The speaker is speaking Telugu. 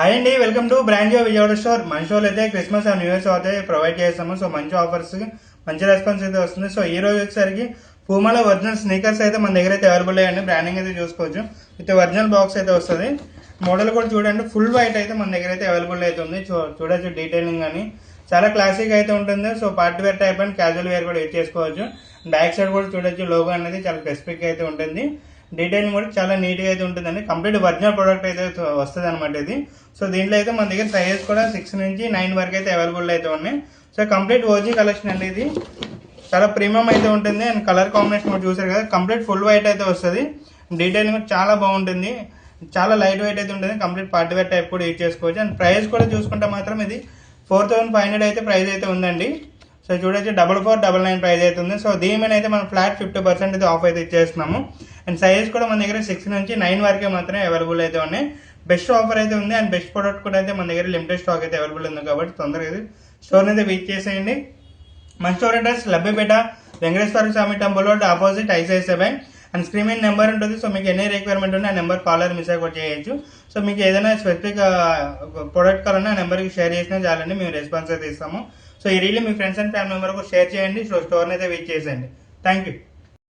హాయ్ అండి, welcome to brand Vijayawada store. మన షోలో అయితే క్రిస్మస్ అండ్ న్యూ ఇయర్స్ అయితే ప్రొవైడ్ చేస్తాము. సో మంచి ఆఫర్స్, మంచి రెస్పాన్స్ అయితే వస్తుంది. సో ఈ రోజు వచ్చేసరికి పూమాలో ఒరిజినల్ స్నీకర్స్ అయితే మన దగ్గర అయితే అవైలబుల్ అయ్యండి. బ్రాండింగ్ అయితే చూసుకోవచ్చు. విత్ ఒరిజినల్ బాక్స్ అయితే వస్తుంది. మోడల్ కూడా చూడండి, ఫుల్ వైట్ అయితే మన దగ్గర అయితే అవైలబుల్ అయితే ఉంది. చూడొచ్చు డీటెయిలింగ్ అని చాలా క్లాసిక్ అయితే ఉంటుంది. So party wear type and casual wear కూడా యూజ్ చేసుకోవచ్చు. బ్యాక్ సైడ్ కూడా చూడొచ్చు, లోగో అనేది చాలా స్పెసిఫిక్ అయితే ఉంటుంది. డీటెయిలింగ్ కూడా చాలా నీట్గా అయితే ఉంటుందండి. కంప్లీట్ ఒరిజినల్ ప్రోడక్ట్ అయితే వస్తుంది అనమాట ఇది. సో దీంట్లో అయితే మన దగ్గర సైజెస్ కూడా 6 నుంచి 9 వరకు అయితే అవైలబుల్ అయితే ఉన్నాయి. సో కంప్లీట్ ఓజీ కలెక్షన్ అండి. ఇది చాలా ప్రీమియం అయితే ఉంటుంది. అండ్ కలర్ కాంబినేషన్ కూడా చూసారు కదా, కంప్లీట్ ఫుల్ వైట్ అయితే వస్తుంది. డీటెయిలింగ్ కూడా చాలా బాగుంటుంది. చాలా లైట్ వెయిట్ అయితే ఉంటుంది. కంప్లీట్ పార్టీ వేర్ టైప్ కూడా యూజ్ చేసుకోవచ్చు. అండ్ ప్రైస్ కూడా చూసుకుంటే మాత్రం ఇది 4500 అయితే ప్రైస్ అయితే ఉందండి. సో చూడొచ్చు 4499 ప్రైస్ అయితే ఉంది. సో దీని మీద అయితే మనం ఫ్లాట్ 50% అయితే ఆఫ్ అయితే ఇచ్చేస్తున్నాము. అండ్ సైజెస్ కూడా మన దగ్గర 6 నుంచి 9 వరకే మాత్రమే అవైలబుల్ అయితే ఉన్నాయి. బెస్ట్ ఆఫర్ అయితే ఉంది. అండ్ బెస్ట్ ప్రొడక్ట్ కూడా అయితే మన దగ్గర లిమిటెడ్ స్టాక్ అయితే అవైలబుల్ ఉంది. కాబట్టి తొందరగా అయితే స్టోర్ అయితే విజిట్ చేసేయండి. మన store address Labbipet Venkateswara Swamy temple road opposite ICICI bank. And screen మీద నెంబర్ ఉంటుంది. సో మీకు ఎన్ని రిక్వైర్మెంట్ ఉంటే ఆ నెంబర్ కాలర్ మిస్టేక్ కూడా చేయొచ్చు. సో మీకు ఏదైనా స్పెసిఫిక్ ప్రొడక్ట్ కావాలన్నా ఆ నెంబర్కి షేర్ చేసినా చాలండి, మేము రెస్పాన్స్ అయితే ఇస్తాము. సో ఈ రీల్ మీ ఫ్రెండ్స్ అండ్ ఫ్యామిలీ మెంబర్కి షేర్ చేయండి. సో స్టోర్ని అయితే విజిట్ చేసేయండి. Thank you.